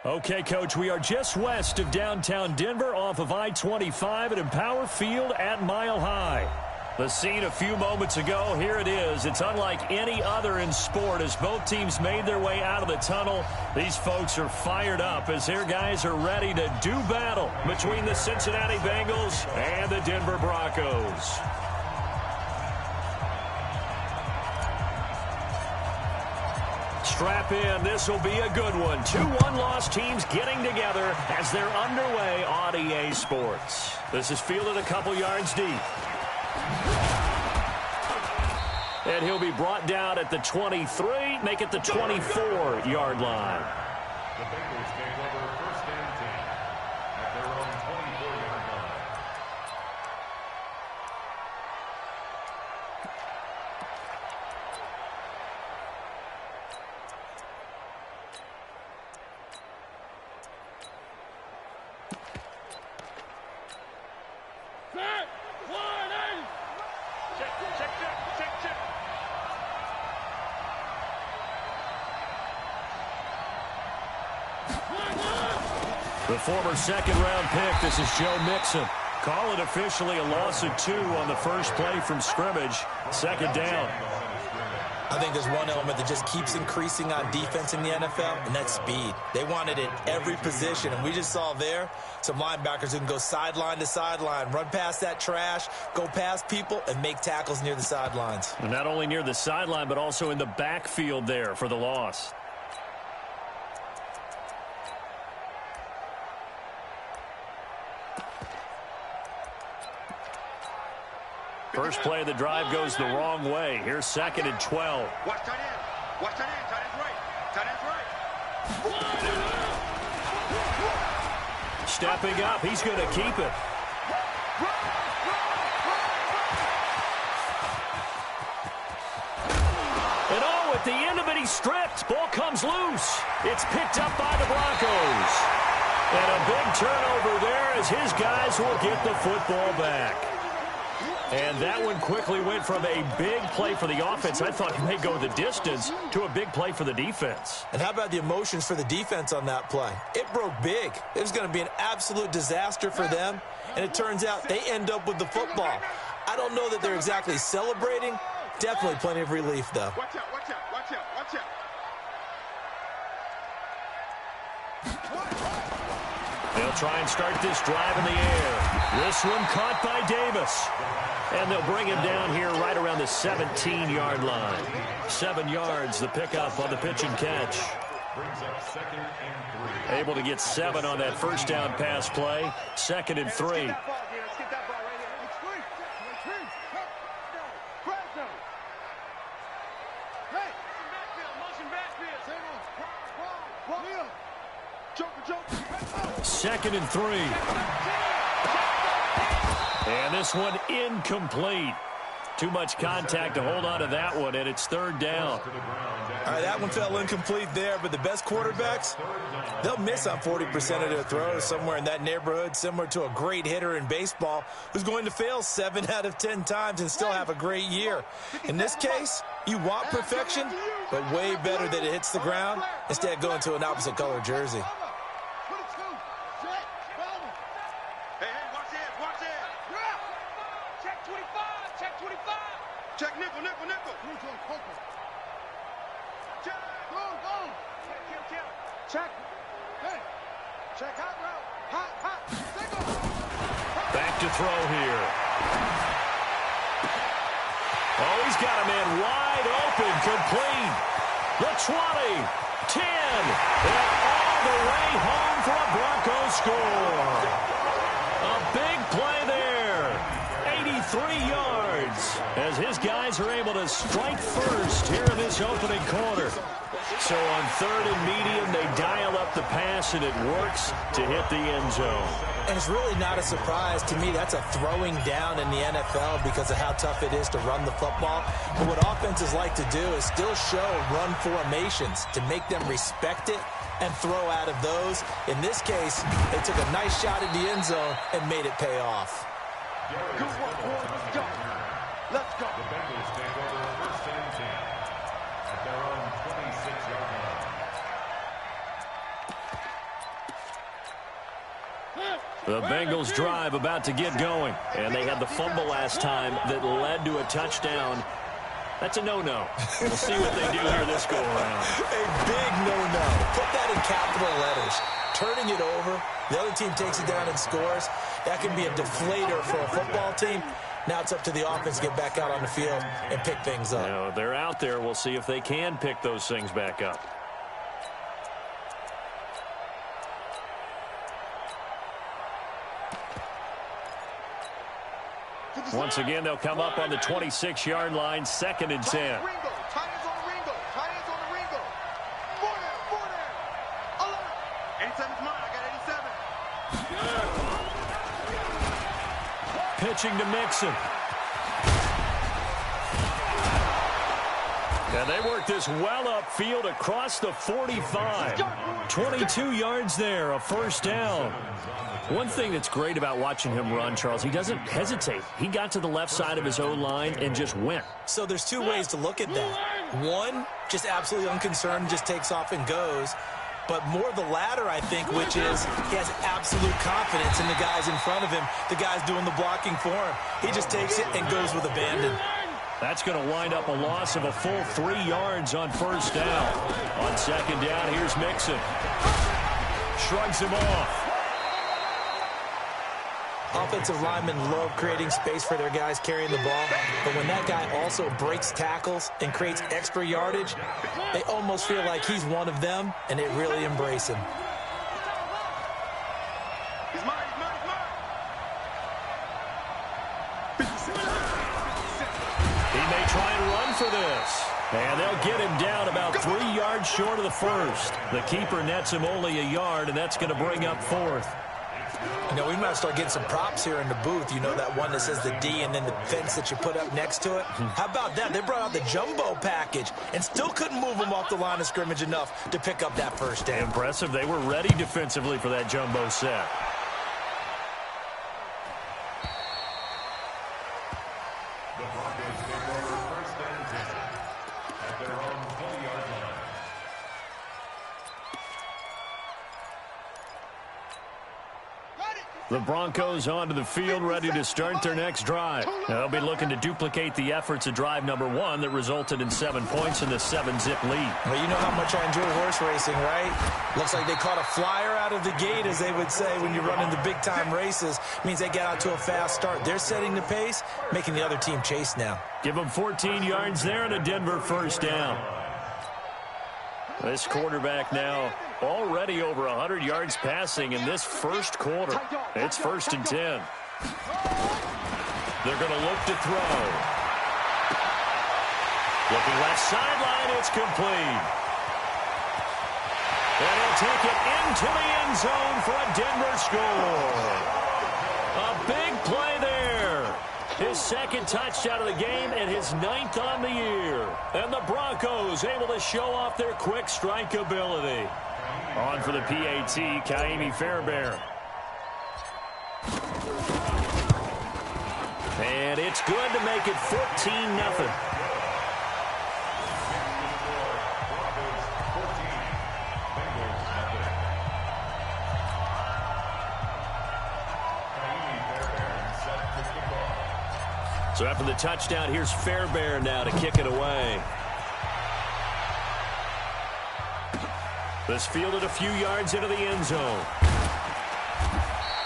Okay, Coach, we are just west of downtown Denver off of I-25 at Empower Field at Mile High. The scene a few moments ago, here it is. It's unlike any other in sport as both teams made their way out of the tunnel. These folks are fired up as their guys are ready to do battle between the Cincinnati Bengals and the Denver Broncos. Strap in. This will be a good one. Two one-loss teams getting together as they're underway on EA Sports. This is fielded a couple yards deep. And he'll be brought down at the 23, make it the 24-yard line. The Bengals take over first and 10 at their own 24-yard line. The former second-round pick, this is Joe Mixon. Call it officially a loss of 2 on the first play from scrimmage. Second down. I think there's one element that just keeps increasing on defense in the NFL, and that's speed. They want it at every position, and we just saw there some linebackers who can go sideline to sideline, run past that trash, go past people, and make tackles near the sidelines. And not only near the sideline, but also in the backfield there for the loss. First play of the drive goes the wrong way. Here's second and 12. Watch tight end. Watch tight end. Tight end's right. Tight end's right. Stepping up. He's going to keep it. And oh, at the end of it, he's stripped. Ball comes loose. It's picked up by the Broncos. And a big turnover there as his guys will get the football back. And that one quickly went from a big play for the offense, I thought he may go the distance, to a big play for the defense. And how about the emotions for the defense on that play? It broke big. It was going to be an absolute disaster for them, and it turns out they end up with the football. I don't know that they're exactly celebrating. Definitely plenty of relief, though. Watch out, watch out, watch out, watch out. They'll try and start this drive in the air. This one caught by Davis. And they'll bring him down here right around the 17-yard line. 7 yards, the pickup on the pitch and catch. Brings up second and 3. Able to get 7 on that first down pass play. Second and 3. Let's get that ball right here. Second and 3. And this one incomplete. Too much contact to hold on to that one, and it's third down. All right, that one fell incomplete there, but the best quarterbacks, they'll miss on 40% of their throws, somewhere in that neighborhood, similar to a great hitter in baseball who's going to fail 7 out of 10 times and still have a great year. In this case, you want perfection, but way better that it hits the ground instead of going to an opposite color jersey. Check nickel, nickel, nickel. Check. Check. Hey. Check hot route. Hot. Back to throw here. Oh, he's got a man wide open, complete. The 20, 10, and all the way home for a Broncos score. A big play there. 83 yards as his guys are able to strike first here in this opening quarter. So on third and medium, they dial up the pass, and it works to hit the end zone. And it's really not a surprise to me. That's a throwing down in the NFL because of how tough it is to run the football. But what offenses like to do is still show run formations to make them respect it and throw out of those. In this case, they took a nice shot at the end zone and made it pay off. Good work, boys. Let's go. Let's go. The Bengals take over first and 10 at their own 26-yard line. The Bengals drive about to get going. And they had the fumble last time that led to a touchdown. That's a no-no. We'll see what they do here this go-around. A big no-no. Put that in capital letters. Turning it over, the other team takes it down and scores. That can be a deflator for a football team. Now it's up to the offense to get back out on the field and pick things up. You know, they're out there. We'll see if they can pick those things back up. Once again, they'll come up on the 26-yard line, 2nd and 10. Pitching to Mixon. And they work this well upfield across the 45. 22 yards there, a first down. One thing that's great about watching him run, Charles, he doesn't hesitate. He got to the left side of his own line and just went. So there's two ways to look at that. One, just absolutely unconcerned, just takes off and goes. But more the latter, I think, which is he has absolute confidence in the guys in front of him, the guys doing the blocking for him. He just takes it and goes with abandon. That's going to wind up a loss of a full 3 yards on first down. On second down, here's Mixon. Shrugs him off. Offensive linemen love creating space for their guys carrying the ball, but when that guy also breaks tackles and creates extra yardage, they almost feel like he's one of them, and they really embrace him. He may try and run for this. And they'll get him down about 3 yards short of the first. The keeper nets him only a yard, and that's going to bring up 4th. You know, we might start getting some props here in the booth. You know, that one that says the D and then the fence that you put up next to it? How about that? They brought out the jumbo package and still couldn't move them off the line of scrimmage enough to pick up that first down. Impressive. They were ready defensively for that jumbo set. The Broncos take over 1st and 10 at their own 20-yard line. The Broncos onto the field, ready to start their next drive. They'll be looking to duplicate the efforts of drive number 1 that resulted in 7 points in the 7-zip lead. Well, you know how much I enjoy horse racing, right? Looks like they caught a flyer out of the gate, as they would say when you're running the big-time races. Means they get out to a fast start. They're setting the pace, making the other team chase now. Give them 14 yards there and a Denver first down. This quarterback now already over 100 yards passing in this first quarter. It's 1st and 10. They're going to look to throw. Looking left sideline, it's complete. And he'll take it into the end zone for a Denver score. A big play there. His 2nd touchdown of the game and his 9th on the year. And the Broncos able to show off their quick strike ability. On for the PAT, Kaimi Fairbairn. And it's good to make it 14-0. So after the touchdown, here's Fairbairn now to kick it away. This fielded a few yards into the end zone.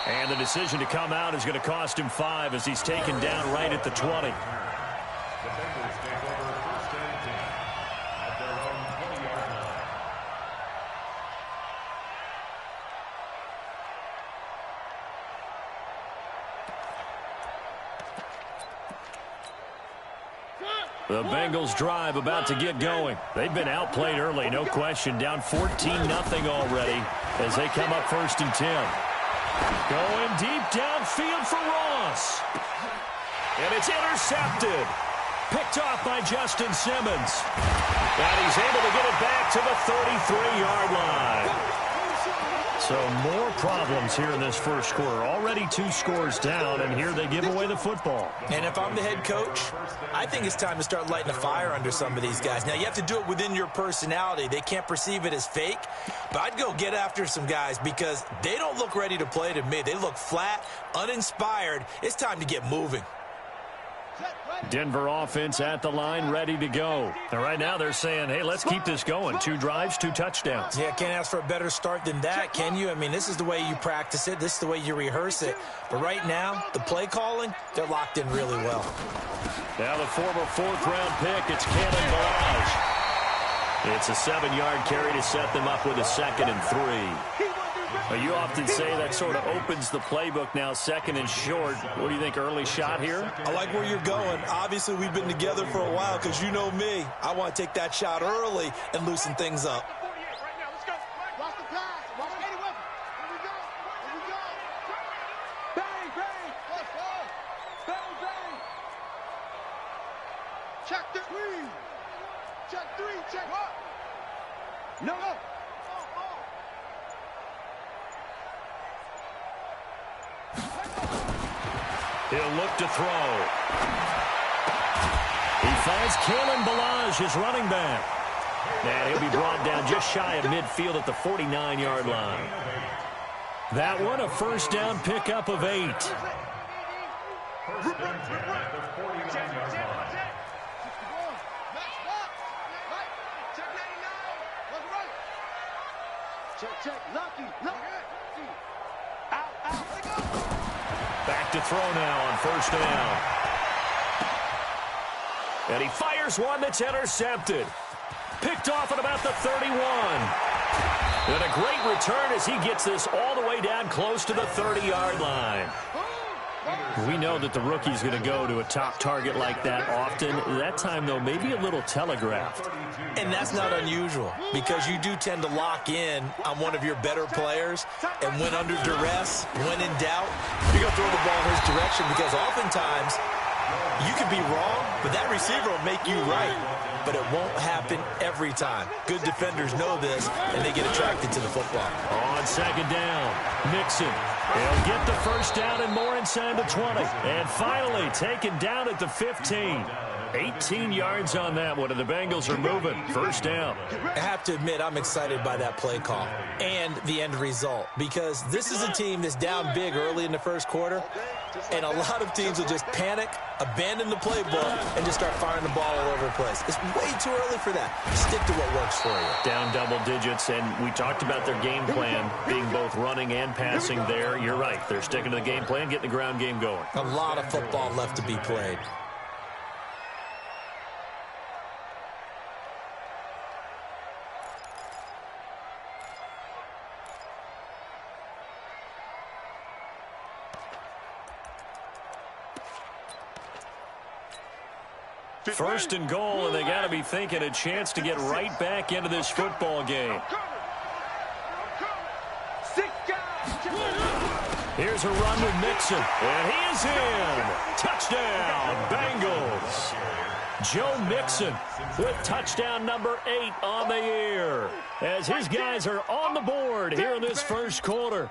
And the decision to come out is going to cost him 5 as he's taken down right at the 20. The Bengals take over 1st and 10 at their own 20-yard line. The Bengals drive about to get going. They've been outplayed early, no question. Down 14-0 already as they come up 1st and 10. Going deep downfield for Ross. And it's intercepted. Picked off by Justin Simmons. And he's able to get it back to the 33-yard line. So more problems here in this first quarter. Already 2 scores down, and here they give away the football. And if I'm the head coach, I think it's time to start lighting a fire under some of these guys. Now, you have to do it within your personality. They can't perceive it as fake, but I'd go get after some guys because they don't look ready to play to me. They look flat, uninspired. It's time to get moving. Denver offense at the line, ready to go. And right now they're saying, hey, let's keep this going. 2 drives, 2 touchdowns. Yeah, can't ask for a better start than that, can you? I mean, this is the way you practice it. This is the way you rehearse it. But right now, the play calling, they're locked in really well. Now the former 4th-round pick, it's Cannon Balaj. It's a 7-yard carry to set them up with a 2nd and 3. You often say that sort of opens the playbook now, 2nd and short. What do you think, early shot here? I like where you're going. Obviously, we've been together for a while because you know me. I want to take that shot early and loosen things up. Check the three. Check 3. Check what? No. He'll look to throw. He finds Cannon Balaj, his running back. And he'll be brought down just shy of midfield at the 49-yard line. That one, a first down pickup of 8. Check. Lucky. Back to throw now on first down. And he fires one that's intercepted. Picked off at about the 31. And a great return as he gets this all the way down close to the 30-yard line. We know that the rookie's going to go to a top target like that often. That time, though, maybe a little telegraphed. And that's not unusual because you do tend to lock in on one of your better players, and when under duress, when in doubt, you're going to throw the ball in his direction because oftentimes you could be wrong, but that receiver will make you right. But it won't happen every time. Good defenders know this, and they get attracted to the football. On second down, Mixon. He'll get the first down and more inside the 20. And finally taken down at the 15. 18 yards on that one, and the Bengals are moving. First down. I have to admit, I'm excited by that play call and the end result because this is a team that's down big early in the first quarter, and a lot of teams will just panic, abandon the playbook, and just start firing the ball all over the place. It's way too early for that. Stick to what works for you. Down double digits, and we talked about their game plan being both running and passing there. You're right. They're sticking to the game plan, getting the ground game going. A lot of football left to be played. First and goal, and they got to be thinking a chance to get right back into this football game. Here's a run with Mixon, and he is in. Touchdown, Bengals. Joe Mixon with touchdown number 8 on the year as his guys are on the board here in this first quarter.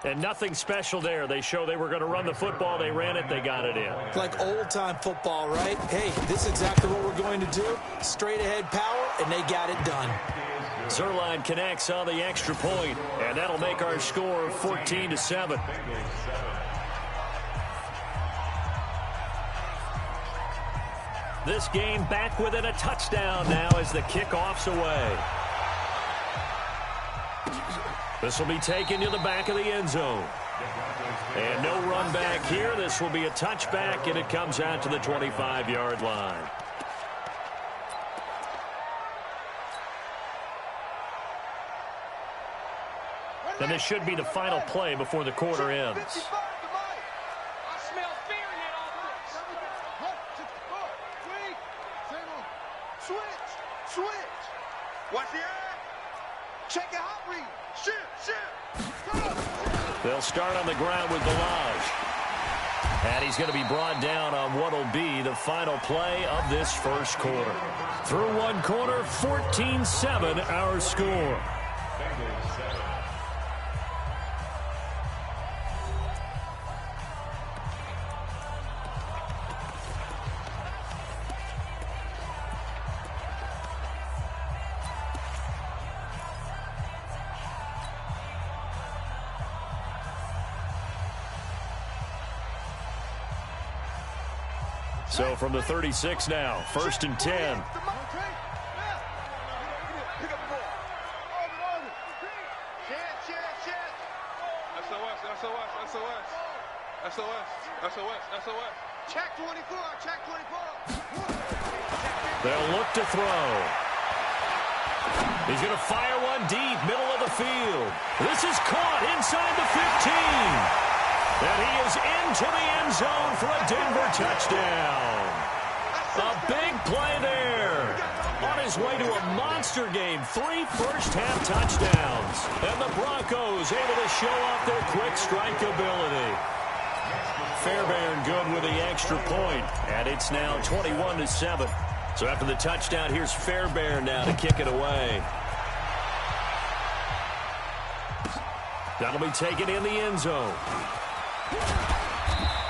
And nothing special there. They show they were going to run the football. They ran it. They got it in. Like old-time football, right? Hey, this is exactly what we're going to do. Straight-ahead power, and they got it done. Zerline connects on the extra point, and that'll make our score 14-7. This game back within a touchdown now as the kickoff's away. This will be taken to the back of the end zone. And no run back here. This will be a touchback, and it comes out to the 25-yard line. And this should be the final play before the quarter ends. What's the ad? Check your hot read. Shift. They'll start on the ground with Balaj. And he's going to be brought down on what will be the final play of this first quarter. Through one quarter, 14-7 our score. So from the 36 now, 1st and 10. Check 24, check 24. They'll look to throw. He's going to fire one deep, middle of the field. This is caught inside the 15. And he is into the end zone for a Denver touchdown. A big play there. On his way to a monster game, 3 first-half touchdowns. And the Broncos able to show off their quick strike ability. Fairbairn good with the extra point, and it's now 21-7. So after the touchdown, here's Fairbairn now to kick it away. That'll be taken in the end zone.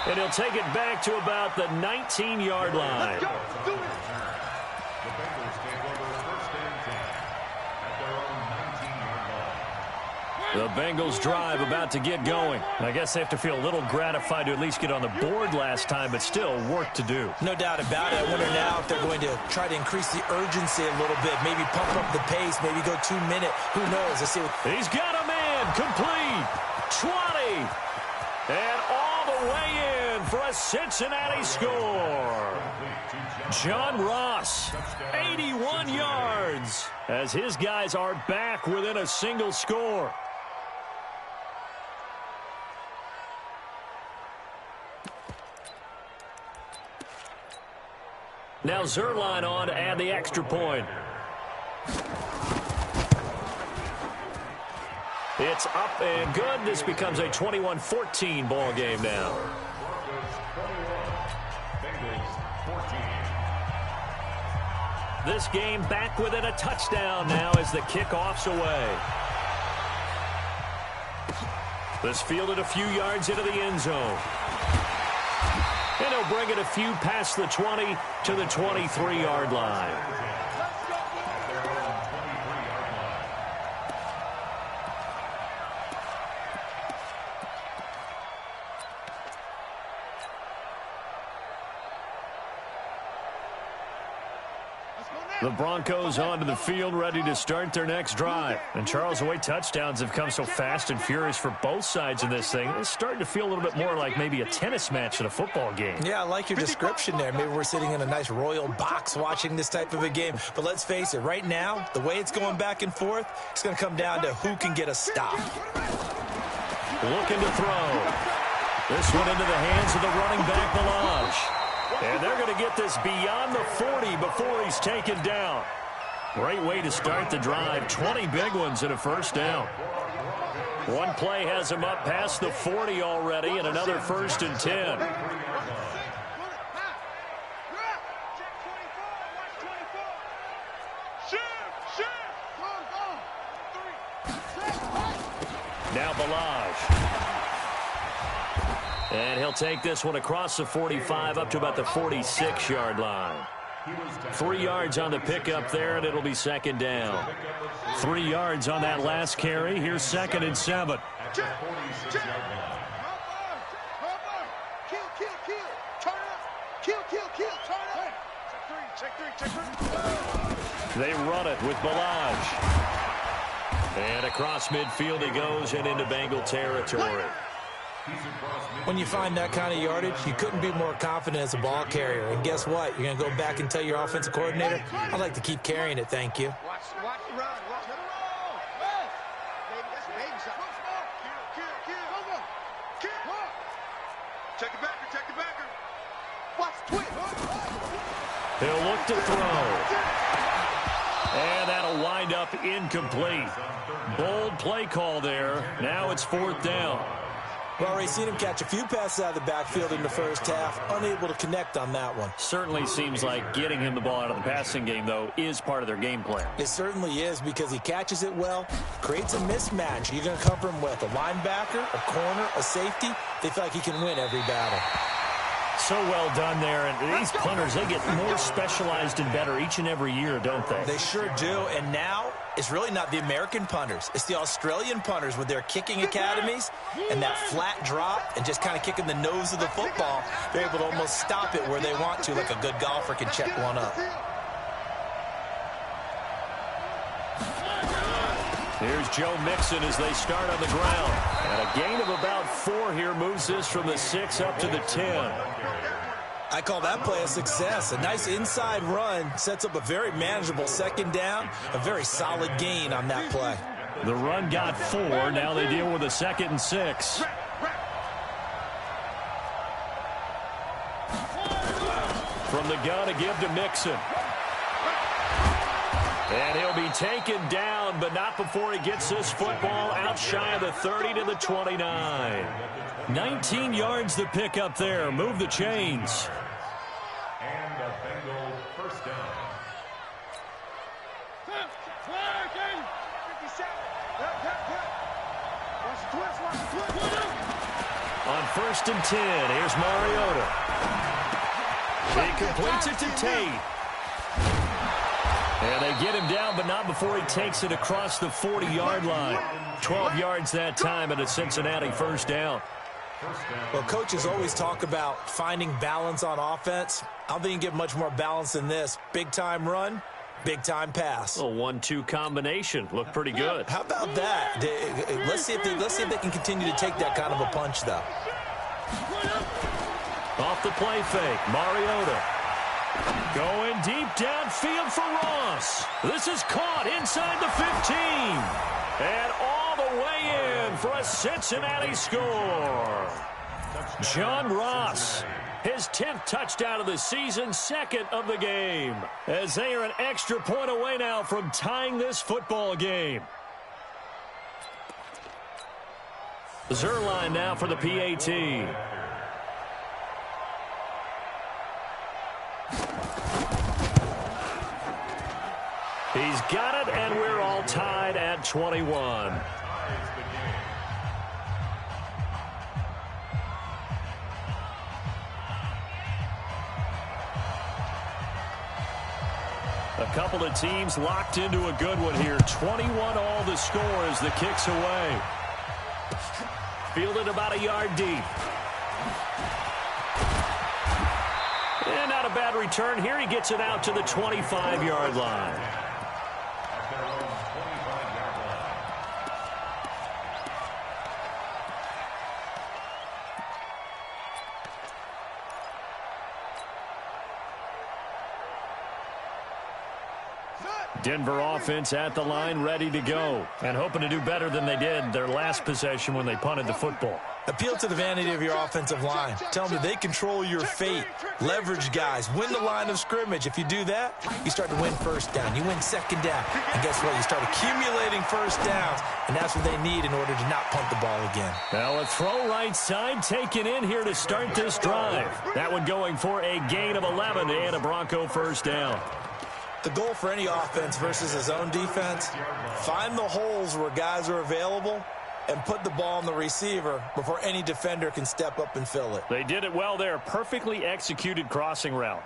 And he'll take it back to about the 19-yard line. The Bengals drive about to get going. I guess they have to feel a little gratified to at least get on the board last time, but still work to do. No doubt about it. I wonder now if they're going to try to increase the urgency a little bit, maybe pump up the pace, maybe go 2 minute. Who knows? Let's see what... He's got a man complete. 20. And all the way in for a Cincinnati score. John Ross, 81 yards, as his guys are back within a single score. Now Zerline on to add the extra point. It's up and good. This becomes a 21-14 ball game now. This game back within a touchdown now as the kickoff's away. This fielded a few yards into the end zone. And he'll bring it a few past the 20 to the 23-yard line. The Broncos onto the field, ready to start their next drive. And Charles, the way touchdowns have come so fast and furious for both sides in this thing, it's starting to feel a little bit more like maybe a tennis match in a football game. Yeah, I like your description there. Maybe we're sitting in a nice royal box watching this type of a game. But let's face it, right now, the way it's going back and forth, it's going to come down to who can get a stop. Looking to throw. This one into the hands of the running back, Balaj. And they're going to get this beyond the 40 before he's taken down. Great way to start the drive. 20 big ones and a first down. One play has him up past the 40 already, and another 1st and 10. Now Balaj. And he'll take this one across the 45 up to about the 46-yard line. 3 yards on the pickup there, and it'll be 2nd down. 3 yards on that last carry. Here's 2nd and 7. They run it with Balaj. And across midfield he goes and into Bengal territory. When you find that kind of yardage, you couldn't be more confident as a ball carrier. And guess what? You're going to go back and tell your offensive coordinator, I'd like to keep carrying it, thank you. Watch the run. Watch the roll. Baby, that's baby shot. Check the backer, check the backer. Watch twist. He'll look to throw. And that'll wind up incomplete. Bold play call there. Now it's 4th down. We've already seen him catch a few passes out of the backfield in the first half, unable to connect on that one. Certainly seems like getting him the ball out of the passing game, though, is part of their game plan. It certainly is, because he catches it well, creates a mismatch. You're going to cover him with a linebacker, a corner, a safety. They feel like he can win every battle. So well done there. And these punters, they get more specialized and better each and every year, don't they? They sure do. And now it's really not the American punters. It's the Australian punters with their kicking academies and that flat drop and just kind of kicking the nose of the football. They're able to almost stop it where they want to, like a good golfer can check one up. Here's Joe Mixon as they start on the ground. And a gain of about 4 here moves this from the 6 up to the 10. I call that play a success. A nice inside run sets up a very manageable second down, a very solid gain on that play. The run got 4. Now they deal with a 2nd and 6. From the gun, a give to Mixon. And he'll be taken down, but not before he gets this football out shy of the 30 to the 29. 19 yards the pick up there. Move the chains. And a Bengal first down. On 1st and 10, here's Mariota. He completes it to Tate. And they get him down, but not before he takes it across the 40-yard line. 12 yards that time and a Cincinnati first down. Well, coaches always talk about finding balance on offense. I don't think you can get much more balance than this. Big-time run, big-time pass. A 1-2 combination. Looked pretty good. How about that? Let's see if they can continue to take that kind of a punch, though. Off the play fake, Mariota. Going deep downfield for Ross. This is caught inside the 15. And all the way in for a Cincinnati score. John Ross, his 10th touchdown of the season, 2nd of the game. As they are an extra point away now from tying this football game. Zerline now for the PAT. He's got it, and we're all tied at 21. A couple of teams locked into a good one here. 21 all the score as the kick's away. Fielded about a yard deep. And not a bad return here. He gets it out to the 25-yard line. Denver offense at the line, ready to go, and hoping to do better than they did their last possession when they punted the football. Appeal to the vanity of your offensive line. Tell them they control your fate. Leverage guys. Win the line of scrimmage. If you do that, you start to win first down. You win second down. And guess what? You start accumulating first downs, and that's what they need in order to not punt the ball again. Now a throw right side taken in here to start this drive. That one going for a gain of 11 and a Bronco first down. The goal for any offense versus his own defense, find the holes where guys are available and put the ball on the receiver before any defender can step up and fill it. They did it well there. Perfectly executed crossing route.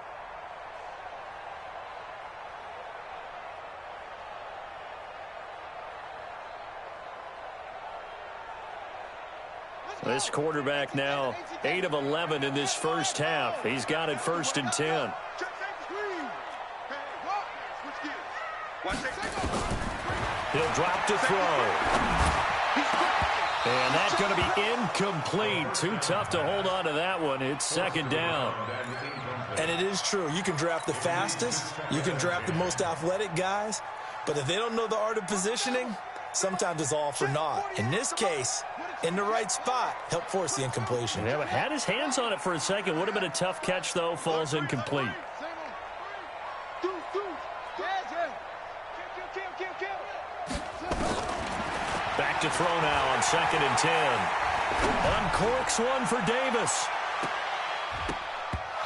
This quarterback now 8 of 11 in this first half. He's got it 1st and 10. He'll drop to throw. And that's going to be incomplete. Too tough to hold on to that one. It's 2nd down. And it is true. You can draft the fastest. You can draft the most athletic guys. But if they don't know the art of positioning, sometimes it's all for naught. In this case, in the right spot, helped force the incompletion. Yeah, but had his hands on it for a second. Would have been a tough catch, though. Falls incomplete. Back to throw now on 2nd and 10. Uncorks one for Davis.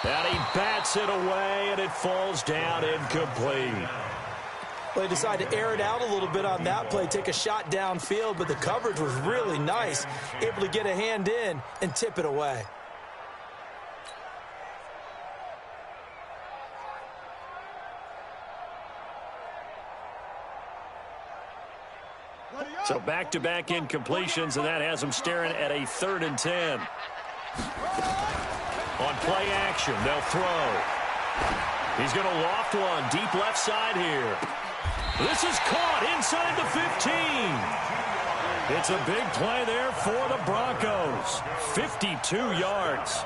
And he bats it away, and it falls down incomplete. Well, they decided to air it out a little bit on that play, take a shot downfield, but the coverage was really nice, able to get a hand in and tip it away. So back-to-back incompletions, and that has him staring at a 3rd and 10. On play action, they'll throw. He's going to loft one deep left side here. This is caught inside the 15. It's a big play there for the Broncos. 52 yards.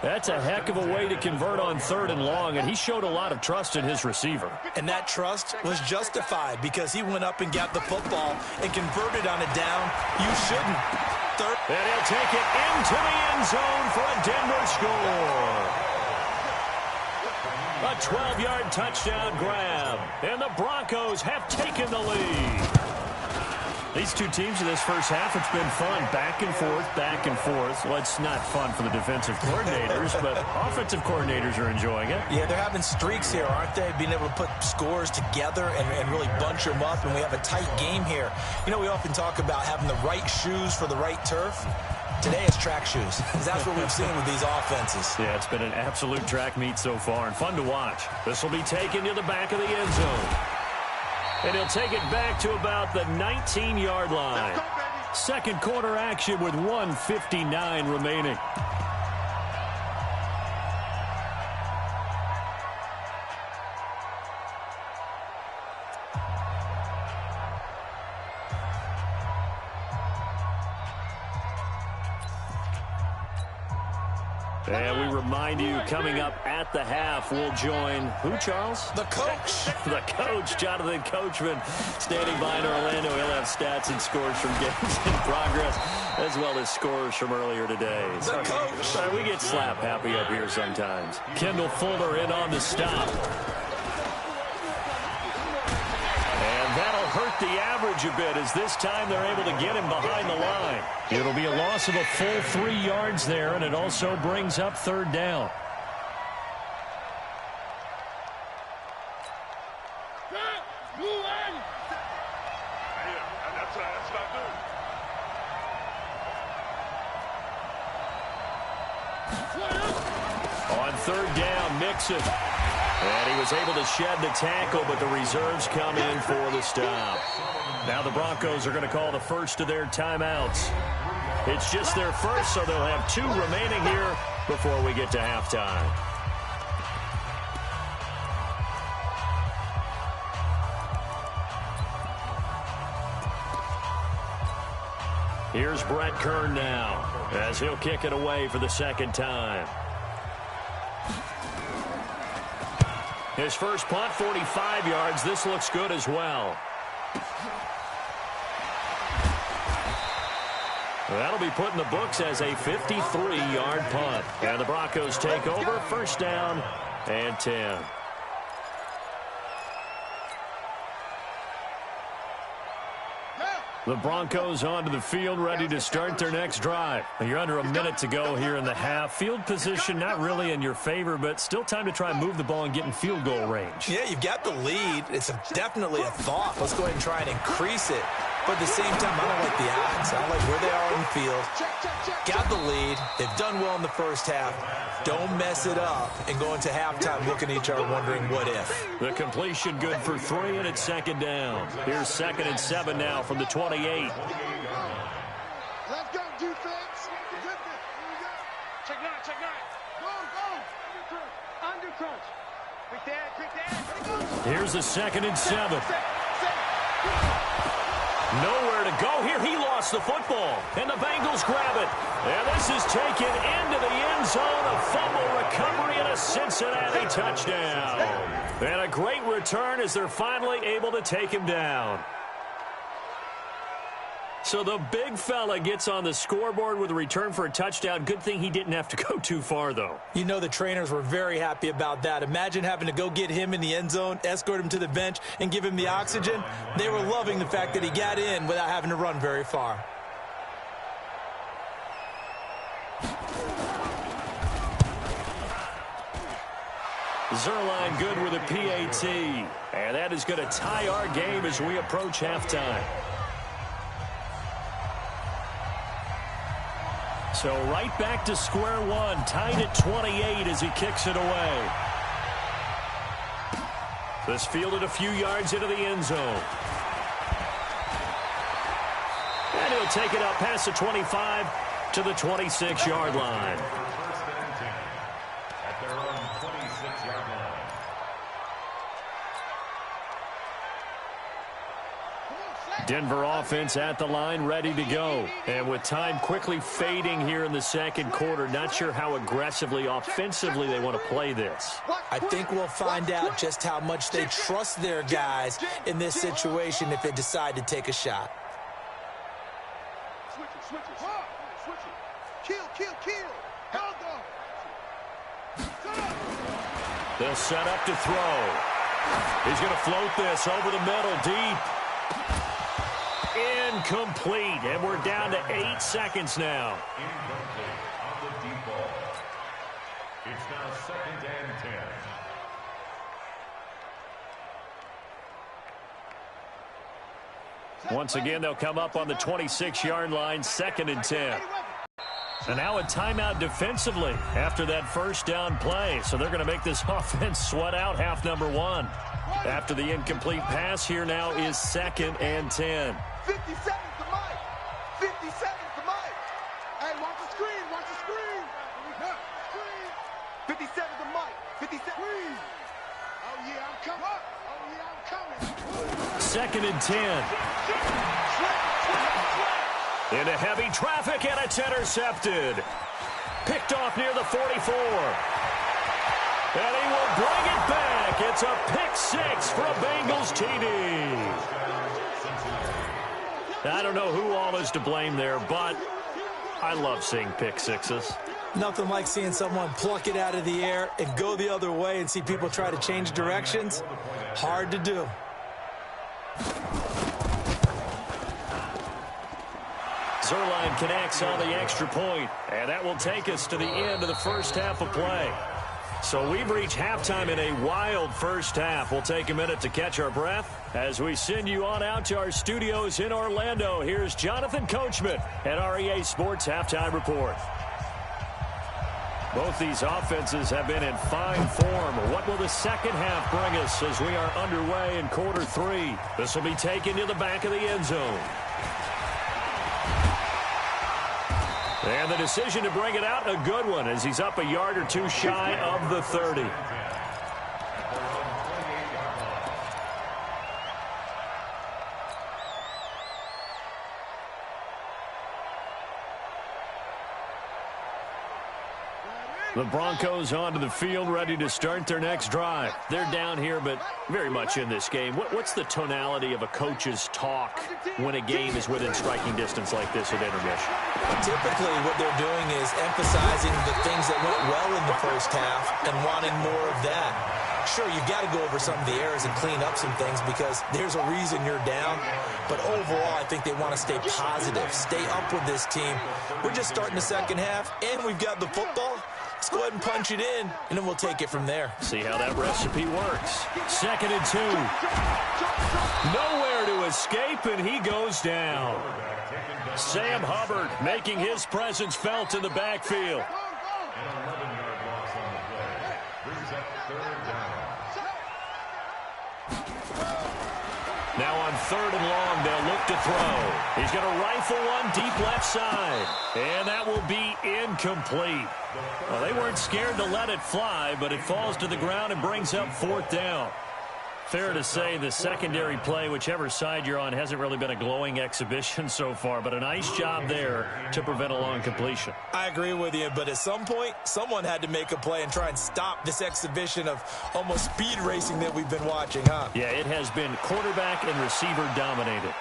That's a heck of a way to convert on 3rd and long, and he showed a lot of trust in his receiver. And that trust was justified because he went up and got the football and converted on a down. You shouldn't. And he'll take it into the end zone for a Denver score. A 12-yard touchdown grab, and the Broncos have taken the lead. These two teams in this first half, it's been fun. Back and forth, back and forth. Well, it's not fun for the defensive coordinators, but offensive coordinators are enjoying it. Yeah, they're having streaks here, aren't they? Being able to put scores together and really bunch them up, and we have a tight game here. You know, we often talk about having the right shoes for the right turf. Today it's track shoes. That's what we've seen with these offenses. Yeah, it's been an absolute track meet so far and fun to watch. This will be taken to the back of the end zone. And he'll take it back to about the 19-yard line. Second quarter action with 1:59 remaining. And we remind you, coming up at the half, we'll join who, Charles? The coach. The coach, Jonathan Coachman, standing by in Orlando. He'll have stats and scores from games in progress, as well as scores from earlier today. The coach. Sorry, we get slap happy up here sometimes. Kendall Fuller in on the stop. And that'll hurt the average a bit, as this time they're able to get him behind the line. It'll be a loss of a full 3 yards there, and it also brings up 3rd down. On 3rd down, Mixon. And he was able to shed the tackle, but the reserves come in for the stop. Now the Broncos are going to call the first of their timeouts. It's just their first, so they'll have 2 remaining here before we get to halftime. Here's Brett Kern now, as he'll kick it away for the 2nd time. His first punt, 45 yards. This looks good as well. That'll be put in the books as a 53-yard punt. And the Broncos take over, 1st down and 10. The Broncos onto the field, ready to start their next drive. You're under a minute to go here in the half. Field position not really in your favor, but still time to try and move the ball and get in field goal range. Yeah, you've got the lead. It's definitely a thought. Let's go ahead and try and increase it. But at the same time, I don't like the odds. I like where they are on the field. Got the lead. They've done well in the first half. Don't mess it up and go into halftime looking at each other wondering what if. The completion good for 3, and it's 2nd down. Here's 2nd and 7 now from the 28. Let's go, defense. Check 9, check 9. Go. Under crunch. Quick that. Here's the 2nd and 7. Nowhere to go here. He lost the football, and the Bengals grab it. And this is taken into the end zone. A fumble recovery and a Cincinnati touchdown. And a great return as they're finally able to take him down. So the big fella gets on the scoreboard with a return for a touchdown. Good thing he didn't have to go too far, though. You know the trainers were very happy about that. Imagine having to go get him in the end zone, escort him to the bench, and give him the oxygen. They were loving the fact that he got in without having to run very far. Zerline good with a PAT. And that is going to tie our game as we approach halftime. So right back to square one, tied at 28 as he kicks it away. This fielded a few yards into the end zone. he'll take it out past the 25 to the 26-yard line. First and 10 at their own 26-yard line. Denver offense at the line, ready to go. And with time quickly fading here in the second quarter, not sure how aggressively, offensively they want to play this. I think we'll find out just how much they trust their guys in this situation if they decide to take a shot. Switch it. Kill. They'll set up to throw. He's going to float this over the middle, deep. Incomplete, and we're down to 8 seconds now. Incomplete on the deep ball. It's now second and 10. Once again, they'll come up on the 26-yard line, second and 10. And now a timeout defensively after that first down play. So they're going to make this offense sweat out half number one. After the incomplete pass, here now is second and 10. 50 seconds to Mike. 50 seconds to Mike. Hey, watch the screen. 50 seconds to Mike. 50 seconds. Oh, yeah, I'm coming. Second and 10. Into heavy traffic, and it's intercepted. Picked off near the 44. And he will bring it back. It's a pick six for a Bengals TD. I don't know who all is to blame there, but I love seeing pick sixes. Nothing like seeing someone pluck it out of the air and go the other way and see people try to change directions. Hard to do. Zerline connects on the extra point, and that will take us to the end of the first half of play. So we've reached halftime in a wild first half. We'll take a minute to catch our breath as we send you on out to our studios in Orlando. Here's Jonathan Coachman at REA Sports Halftime Report. Both these offenses have been in fine form. What will the second half bring us as we are underway in quarter three? This will be taken to the back of the end zone. And the decision to bring it out, a good one, as he's up a yard or two shy of the 30. The Broncos onto the field, ready to start their next drive. They're down here, but very much in this game. What's the tonality of a coach's talk when a game is within striking distance like this at intermission? Typically, what they're doing is emphasizing the things that went well in the first half and wanting more of that. Sure, you've got to go over some of the errors and clean up some things because there's a reason you're down. But overall, I think they want to stay positive, stay up with this team. We're just starting the second half, and we've got the football. Let's go ahead and punch it in, and then we'll take it from there. See how that recipe works. Second and 2. Nowhere to escape, and he goes down. Sam Hubbard making his presence felt in the backfield. An 11-yard loss on the play. Brings up third down. Now on third and long, they'll look to throw. He's going to rifle one deep left side. And that will be incomplete. Well, they weren't scared to let it fly, but it falls to the ground and brings up fourth down. Fair to say the secondary play, whichever side you're on, hasn't really been a glowing exhibition so far, but a nice job there to prevent a long completion. I agree with you, but at some point, someone had to make a play and try and stop this exhibition of almost speed racing that we've been watching, huh? Yeah, it has been quarterback and receiver dominated.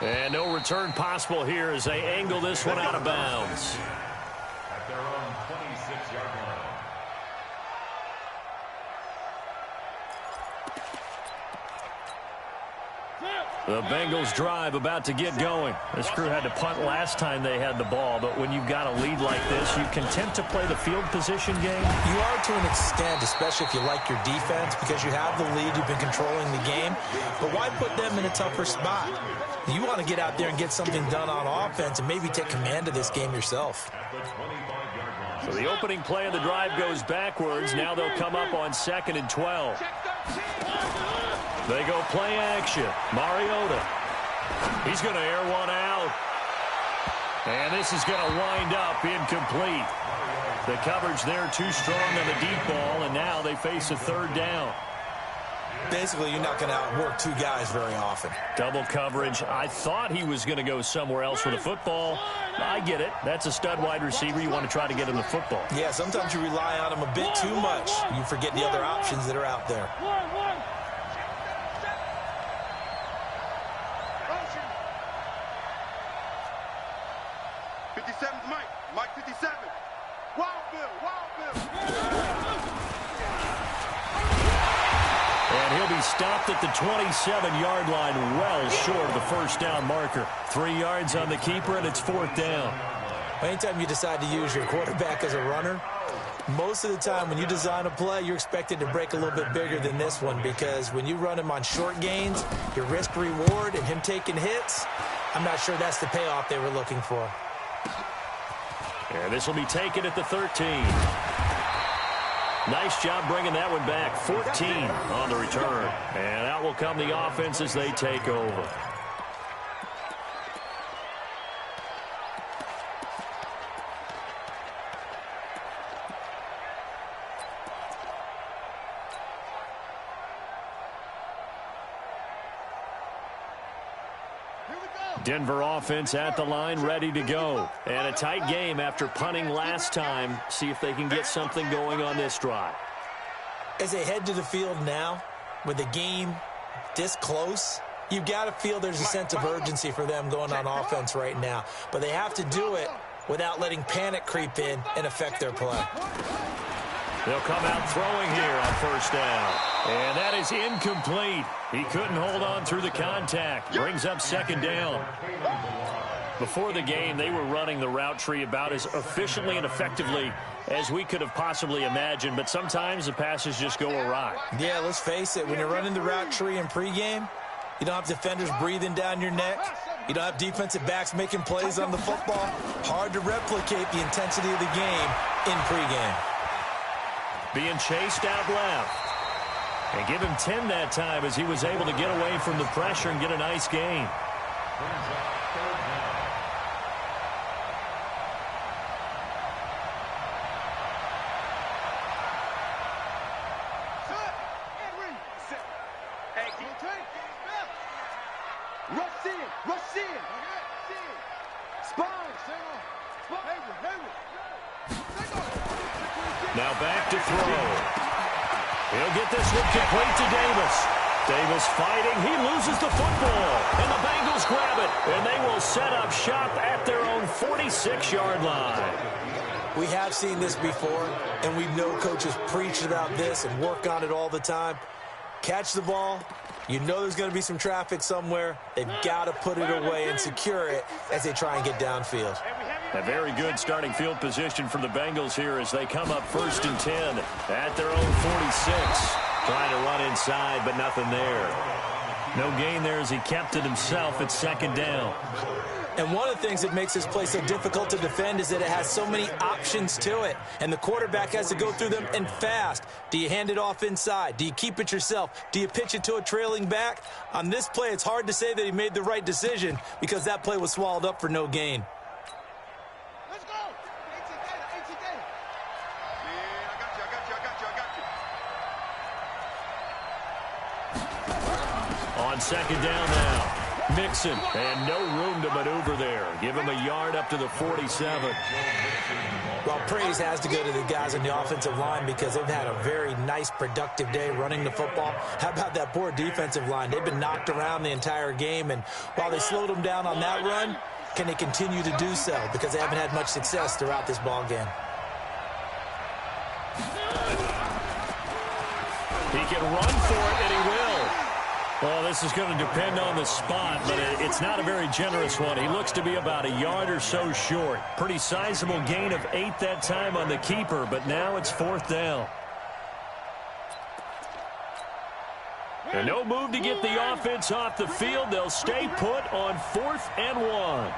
And no return possible here as they angle this one out of bounds. At their own 26-yard line. The Bengals drive about to get going. This crew had to punt last time they had the ball, but when you've got a lead like this, you content to play the field position game? You are to an extent, especially if you like your defense, because you have the lead, you've been controlling the game. But why put them in a tougher spot? You want to get out there and get something done on offense and maybe take command of this game yourself. So the opening play of the drive goes backwards. Now they'll come up on second and 12. They go play action. Mariota He's going to air one out. And this is going to wind up incomplete. The coverage there too strong on the deep ball, and now they face a third down. Basically, you're not going to outwork two guys very often. Double coverage. I thought he was going to go somewhere else with the football. I get it. That's a stud wide receiver. You want to try to get him the football. Yeah, sometimes you rely on him a bit too much. You forget the other options that are out there. 57's Mike. Mike 57. Wild Bill. Wild Bill. And he'll be stopped at the 27-yard line, well short of the first down marker. 3 yards on the keeper, and it's fourth down. Anytime you decide to use your quarterback as a runner, most of the time when you design a play, you're expected to break a little bit bigger than this one, because when you run him on short gains, your risk-reward and him taking hits, I'm not sure that's the payoff they were looking for. And this will be taken at the 13. Nice job bringing that one back. 14 on the return. And out will come the offense as they take over. Denver offense at the line, ready to go. And a tight game after punting last time. See if they can get something going on this drive. As they head to the field now, with the game this close, you've got to feel there's a sense of urgency for them going on offense right now. But they have to do it without letting panic creep in and affect their play. They'll come out throwing here on first down. And that is incomplete. He couldn't hold on through the contact. Brings up second down. Before the game, they were running the route tree about as efficiently and effectively as we could have possibly imagined. But sometimes the passes just go awry. Yeah, let's face it. When you're running the route tree in pregame, you don't have defenders breathing down your neck. You don't have defensive backs making plays on the football. Hard to replicate the intensity of the game in pregame. Being chased out left. And give him 10 that time as he was able to get away from the pressure and get a nice gain. Rush in. Rush in. Spine. Now back to throw. He'll get this one complete to Davis. Davis fighting. He loses the football. And the Bengals grab it. And they will set up shop at their own 46-yard line. We have seen this before, and we know coaches preach about this and work on it all the time. Catch the ball. You know there's going to be some traffic somewhere. They've got to put it away and secure it as they try and get downfield. A very good starting field position for the Bengals here as they come up first and 10 at their own 46. Trying to run inside, but nothing there. No gain there as he kept it himself at second down. And one of the things that makes this play so difficult to defend is that it has so many options to it. And the quarterback has to go through them and fast. Do you hand it off inside? Do you keep it yourself? Do you pitch it to a trailing back? On this play, it's hard to say that he made the right decision because that play was swallowed up for no gain. On second down now. Mixon, and no room to maneuver there. Give him a yard up to the 47. Well, praise has to go to the guys on the offensive line because they've had a very nice, productive day running the football. How about that poor defensive line? They've been knocked around the entire game, and while they slowed them down on that run, can they continue to do so? Because they haven't had much success throughout this ball game. He can run for it, and he will. Well, this is going to depend on the spot, but it's not a very generous one. He looks to be about a yard or so short. Pretty sizable gain of 8 that time on the keeper, but now it's fourth down. And no move to get the offense off the field. They'll stay put on 4th and 1.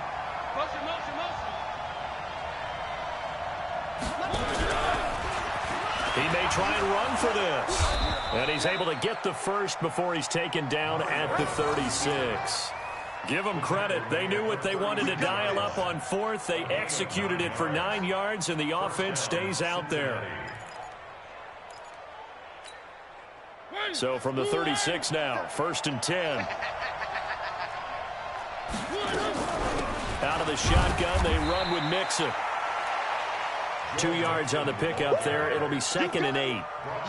He may try and run for this. And he's able to get the first before he's taken down at the 36. Give them credit. They knew what they wanted to dial up on fourth. They executed it for 9 yards, and the offense stays out there. So from the 36 now, 1st and 10. Out of the shotgun, they run with Mixon. 2 yards on the pickup there. It'll be 2nd and 8.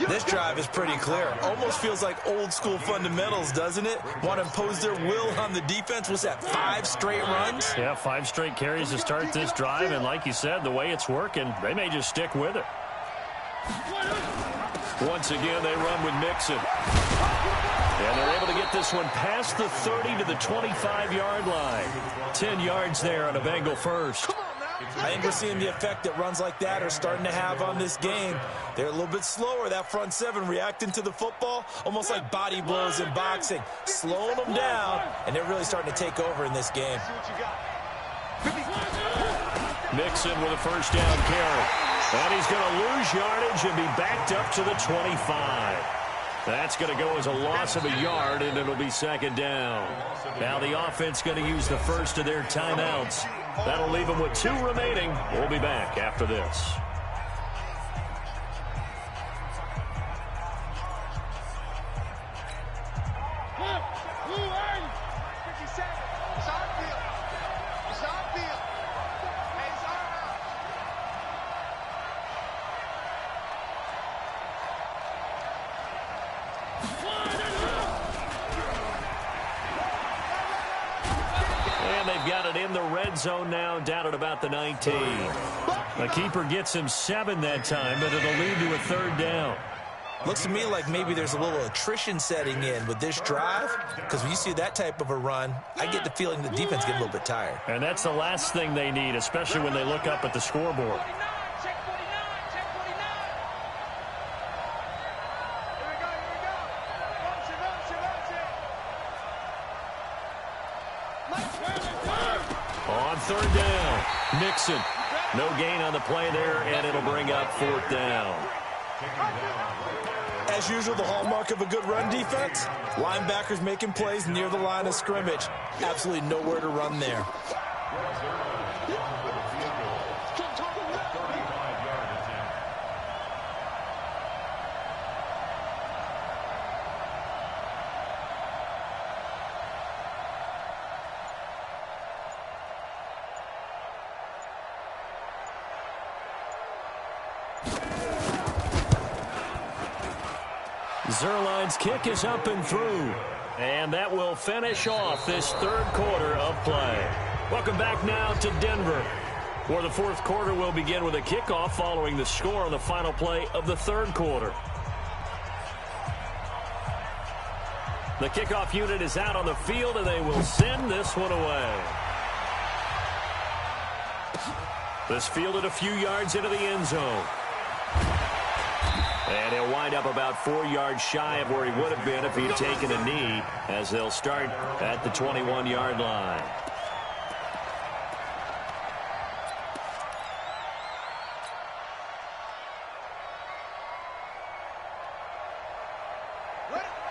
This drive is pretty clear. Almost feels like old school fundamentals, doesn't it? Want to impose their will on the defense. What's that, 5 straight runs? Yeah, 5 straight carries to start this drive. And like you said, the way it's working, they may just stick with it. Once again, they run with Mixon. And they're able to get this one past the 30 to the 25-yard line. 10 yards there on a Bengal first. I think we're seeing the effect that runs like that are starting to have on this game. They're a little bit slower, that front seven, reacting to the football, almost like body blows in boxing, slowing them down, and they're really starting to take over in this game. Mixon with a first down carry. And he's going to lose yardage and be backed up to the 25. That's going to go as a loss of a yard, and it'll be 2nd down. Now the offense going to use the first of their timeouts. That'll leave them with 2 remaining. We'll be back after this. In the red zone now, down at about the 19. The keeper gets him 7 that time, but it'll lead to a 3rd down. Looks to me like maybe there's a little attrition setting in with this drive, because when you see that type of a run, I get the feeling the defense get a little bit tired. And that's the last thing they need, especially when they look up at the scoreboard. On 3rd down, Mixon. No gain on the play there, and it'll bring up 4th down. As usual, the hallmark of a good run defense, linebackers making plays near the line of scrimmage. Absolutely nowhere to run there. Zerline's kick is up and through. And that will finish off this 3rd quarter of play. Welcome back now to Denver, where the 4th quarter will begin with a kickoff following the score on the final play of the 3rd quarter. The kickoff unit is out on the field, and they will send this one away. This fielded a few yards into the end zone. And he'll wind up about 4 yards shy of where he would have been if he had taken a knee, as they'll start at the 21-yard line.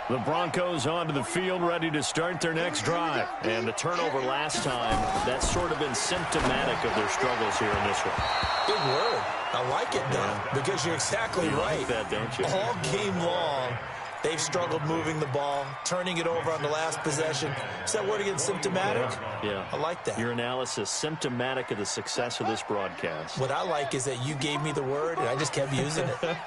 The Broncos onto the field, ready to start their next drive. And the turnover last time, that's sort of been symptomatic of their struggles here in this one. Good word. I like it, though, because you're exactly right. Like that, don't you? All game long, they've struggled moving the ball, turning it over on the last possession. Is that word again, symptomatic? Yeah. I like that. Your analysis, symptomatic of the success of this broadcast. What I like is that you gave me the word, and I just kept using it.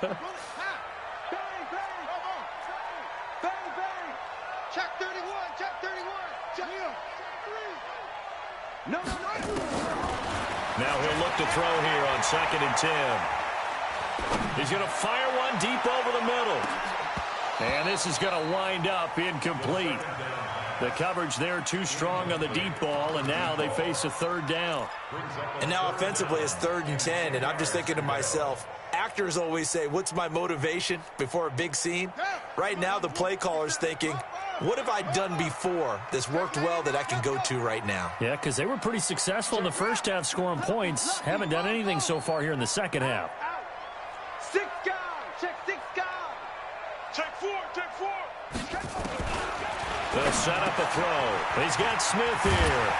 Now he'll look to throw here on 2nd and 10. He's going to fire one deep over the middle. And this is going to wind up incomplete. The coverage there too strong on the deep ball, and now they face a 3rd down. And now offensively it's 3rd and 10, and I'm just thinking to myself, actors always say, what's my motivation before a big scene? Right now the play caller's thinking, what have I done before that's worked well that I can go to right now? Yeah, because they were pretty successful in the first half scoring points. Haven't done anything so far here in the second half. 6 guys. Check 6 guys. Check 4. Check 4. They'll set up a throw. He's got Smith here.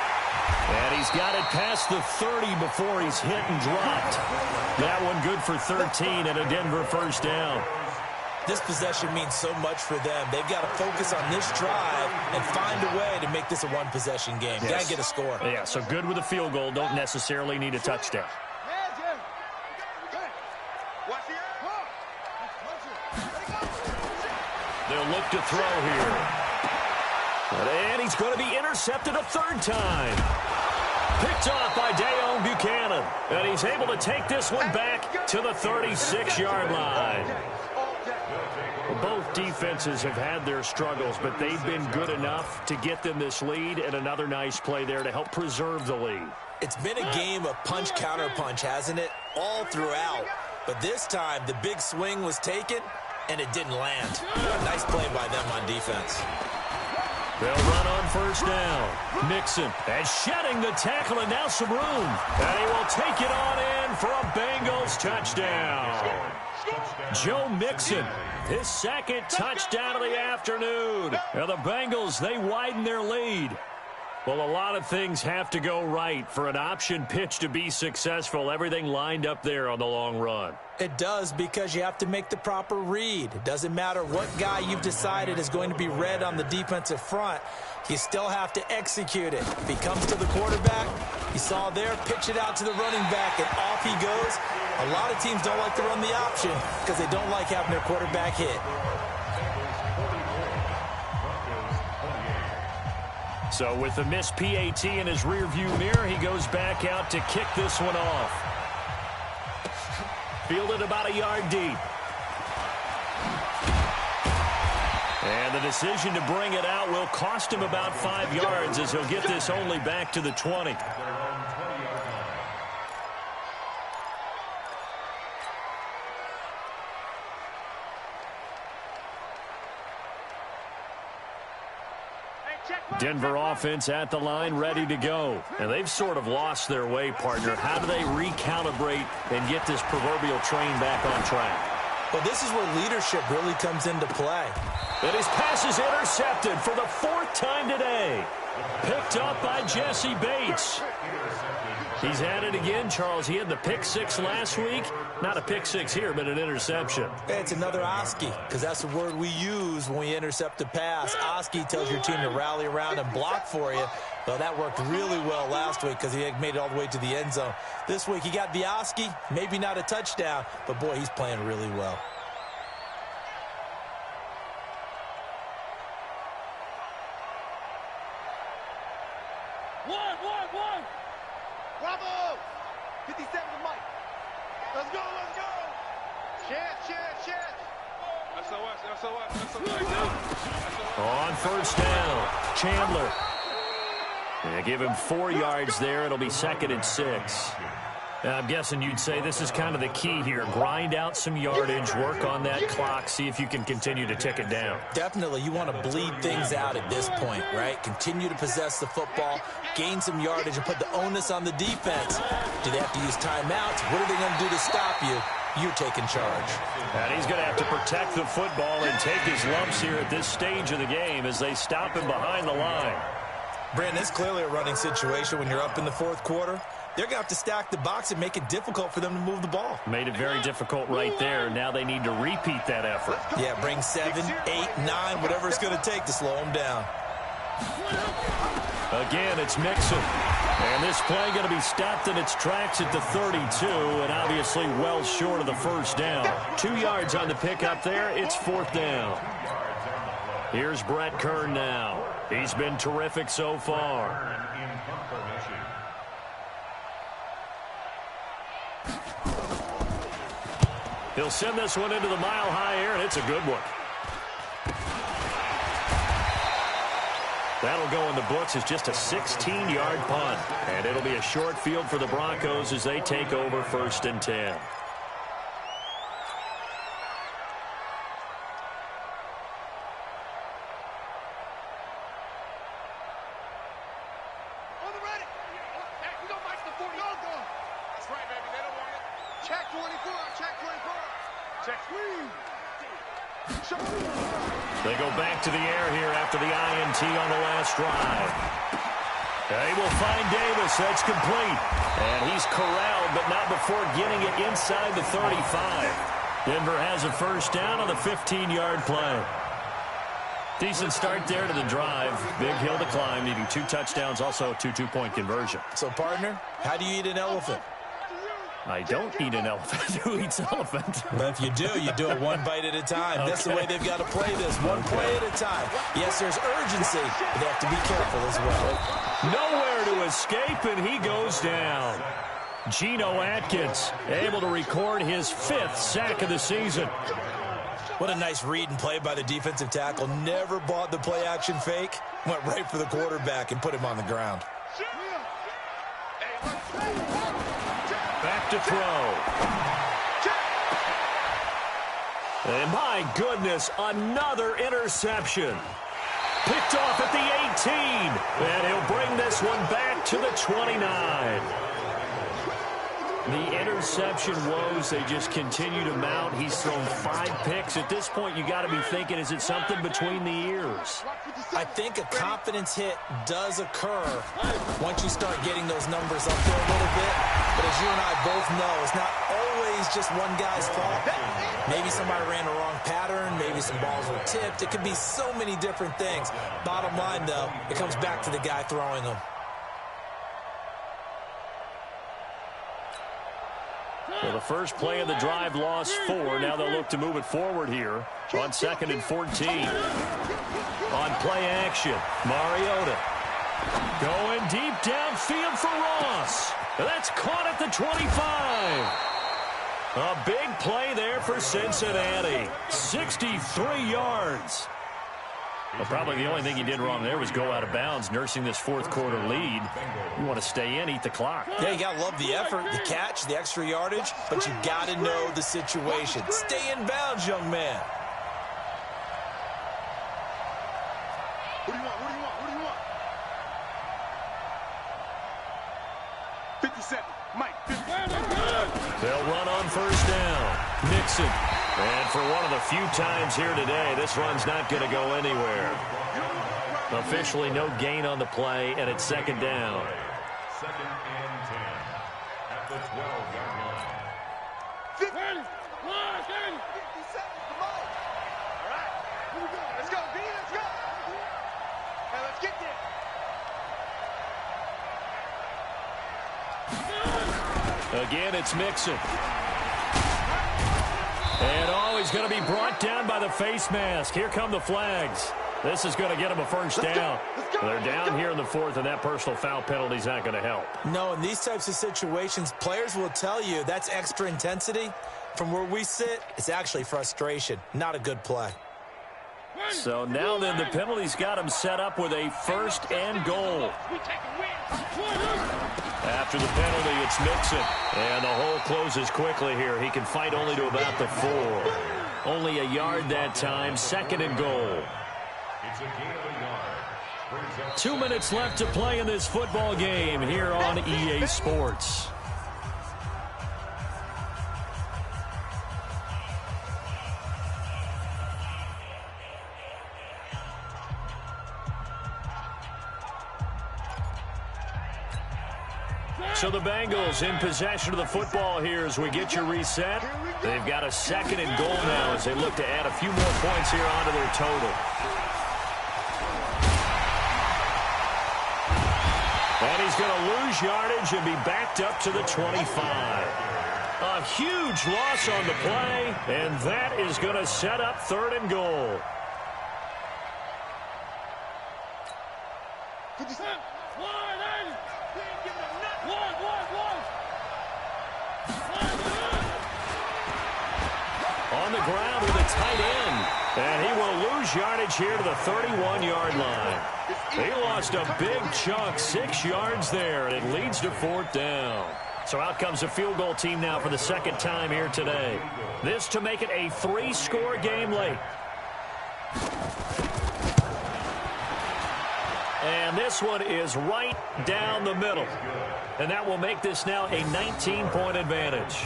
And he's got it past the 30 before he's hit and dropped. That one good for 13 and a Denver first down. This possession means so much for them. They've got to focus on this drive and find a way to make this a one-possession game. Yes. Got to get a score. Yeah, so good with a field goal. Don't necessarily need a touchdown. They'll look to throw here. And he's going to be intercepted a third time. Picked off by Dayon Buchanan. And he's able to take this one back to the 36-yard line. Both defenses have had their struggles, but they've been good enough to get them this lead, and another nice play there to help preserve the lead. It's been a game of punch-counter-punch, hasn't it? All throughout. But this time, the big swing was taken, and it didn't land. Nice play by them on defense. They'll run on first down. Mixon and shedding the tackle, and now some room. And he will take it on in for a Bengals touchdown. Joe Mixon, his second touchdown of the afternoon. And the Bengals, they widen their lead. Well, a lot of things have to go right for an option pitch to be successful. Everything lined up there on the long run. It does, because you have to make the proper read. It doesn't matter what guy you've decided is going to be read on the defensive front. You still have to execute it. If he comes to the quarterback, you saw there, pitch it out to the running back, and off he goes. A lot of teams don't like to run the option because they don't like having their quarterback hit. So with the missed PAT in his rearview mirror, he goes back out to kick this one off. Fielded about a yard deep. And the decision to bring it out will cost him about 5 yards, as he'll get this only back to the 20. Denver offense at the line, ready to go. And they've sort of lost their way, partner. How do they recalibrate and get this proverbial train back on track? Well, this is where leadership really comes into play. And his pass is intercepted for the 4th time today. Picked up by Jesse Bates. He's had it again, Charles. He had the pick 6 last week. Not a pick 6 here, but an interception. It's another Oski, because that's the word we use when we intercept a pass. Oski tells your team to rally around and block for you. Well, that worked really well last week because he made it all the way to the end zone. This week he got the Oski, maybe not a touchdown, but boy, he's playing really well. One. Bravo! 57 to Mike. Let's go. Chance. SOS. On first down, Chandler. Yeah, give him 4 yards there. It'll be 2nd and 6. I'm guessing you'd say this is kind of the key here. Grind out some yardage, work on that clock, see if you can continue to tick it down. Definitely, you want to bleed things out at this point, right? Continue to possess the football, gain some yardage, and put the onus on the defense. Do they have to use timeouts? What are they going to do to stop you? You're taking charge. And he's going to have to protect the football and take his lumps here at this stage of the game as they stop him behind the line. Brandon, it's clearly a running situation when you're up in the 4th quarter. They're going to have to stack the box and make it difficult for them to move the ball. Made it very difficult right there. Now they need to repeat that effort. Yeah, bring 7, 8, 9, whatever it's going to take to slow them down. Again, it's Mixon. And this play going to be stopped in its tracks at the 32, and obviously well short of the first down. 2 yards on the pickup there. It's 4th down. Here's Brett Kern now. He's been terrific so far. He'll send this one into the mile-high air, and it's a good one. That'll go in the books as just a 16-yard punt. And it'll be a short field for the Broncos as they take over 1st and 10. They go back to the air here after the INT on the last drive. They will find Davis. That's complete. And he's corralled, but not before getting it inside the 35. Denver has a first down on the 15-yard play. Decent start there to the drive. Big hill to climb, needing 2 touchdowns, also a 2 two-point conversion. So, partner, how do you eat an elephant? I don't eat an elephant. Who eats elephant? But if you do it one bite at a time. Okay. That's the way they've got to play this, one play at a time. Yes, there's urgency, but they have to be careful as well. Nowhere to escape, and he goes down. Geno Atkins able to record his 5th sack of the season. What a nice read and play by the defensive tackle. Never bought the play-action fake. Went right for the quarterback and put him on the ground. Back to throw. And my goodness, another interception. Picked off at the 18. And he'll bring this one back to the 29. The interception woes, they just continue to mount. He's thrown 5 picks. At this point, you got to be thinking, is it something between the ears? I think a confidence hit does occur once you start getting those numbers up there a little bit. But as you and I both know, it's not always just one guy's fault. Maybe somebody ran a wrong pattern. Maybe some balls were tipped. It could be so many different things. Bottom line, though, it comes back to the guy throwing them. Well, the first play of the drive lost 4. Now they'll look to move it forward here on 2nd and 14. On play action, Mariota going deep downfield for Ross. That's caught at the 25. A big play there for Cincinnati. 63 yards. Well, probably the only thing he did wrong there was go out of bounds, nursing this 4th quarter lead. You want to stay in, eat the clock. Yeah, you got to love the effort, the catch, the extra yardage, but you got to know the situation. Stay in bounds, young man. What do you want? What do you want? What do you want? 57. Mike, 50. They'll run on first down. Nixon. And for one of the few times here today, this run's not going to go anywhere. Officially no gain on the play, and it's 2nd down. 2nd and 10 at the 12-yard line. 50. 57. Come on. All right. Here we go. Let's go, B. Let's go. Hey, let's get there. Again, it's Mixon. And he's going to be brought down by the face mask. Here come the flags. This is going to get him a first down. They're down here in the 4th, and that personal foul penalty is not going to help. No, in these types of situations, players will tell you that's extra intensity. From where we sit, it's actually frustration. Not a good play. So now then, the penalty's got him set up with a 1st and goal. After the penalty, it's Mixon. And the hole closes quickly here. He can fight only to about the 4. Only a yard that time. 2nd and goal. It's a gain of a yard. 2 minutes left to play in this football game here on EA Sports. So the Bengals in possession of the football here as we get you reset. They've got a 2nd and goal now as they look to add a few more points here onto their total. And he's going to lose yardage and be backed up to the 25. A huge loss on the play, and that is going to set up 3rd and goal. On the ground with a tight end, and he will lose yardage here to the 31-yard line. He lost a big chunk, 6 yards there, and it leads to 4th down. So out comes a field goal team now for the 2nd time here today. This to make it a 3-score game late. And this one is right down the middle. And that will make this now a 19-point advantage.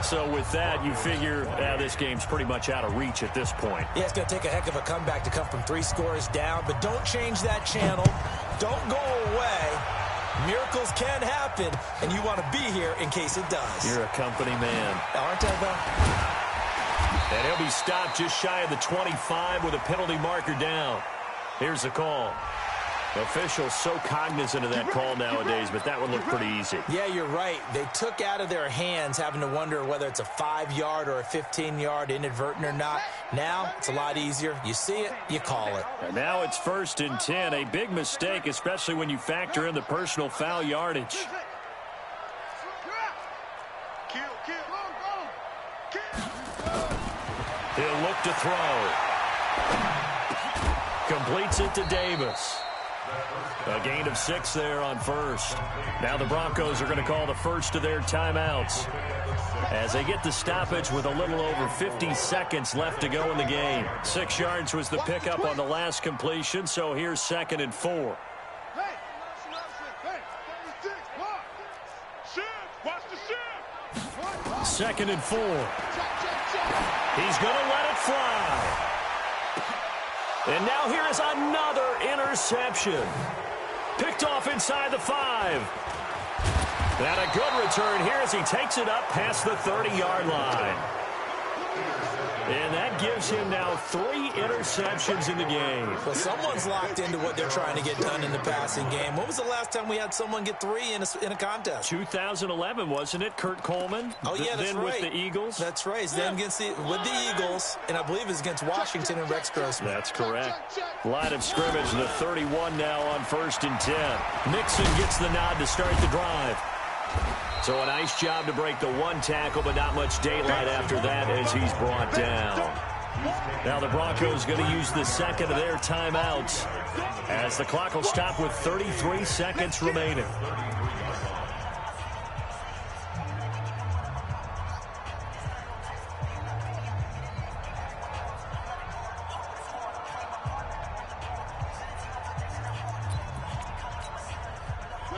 So with that, you figure this game's pretty much out of reach at this point. Yeah, it's going to take a heck of a comeback to come from 3 scores down, but don't change that channel. Don't go away. Miracles can happen, and you want to be here in case it does. You're a company man. Aren't I, though? And he'll be stopped just shy of the 25 with a penalty marker down. Here's the call. Officials so cognizant of that call nowadays, but that one looked pretty easy. Yeah, you're right. They took out of their hands having to wonder whether it's a 5-yard or a 15-yard inadvertent or not. Now, it's a lot easier. You see it, you call it. And now it's 1st and 10. A big mistake, especially when you factor in the personal foul yardage. He'll look to throw. Completes it to Davis. A gain of 6 there on first. Now the Broncos are going to call the first of their timeouts as they get the stoppage with a little over 50 seconds left to go in the game. 6 yards was the pickup on the last completion, so here's 2nd and 4. Second and 4. He's going to let it fly. And now here is another interception. Picked off inside the 5. And a good return here as he takes it up past the 30-yard line. And that gives him now 3 interceptions in the game. Well, someone's locked into what they're trying to get done in the passing game. When was the last time we had someone get 3 in a contest? 2011, wasn't it? Kurt Coleman? Oh, yeah, that's then right. with the Eagles? That's right. Then with the Eagles, and I believe it's against Washington and Rex Grossman. That's correct. Line of scrimmage, the 31 now on 1st and 10. Mixon gets the nod to start the drive. So a nice job to break the 1 tackle, but not much daylight after that as he's brought down. Now the Broncos going to use the 2nd of their timeouts as the clock will stop with 33 seconds remaining.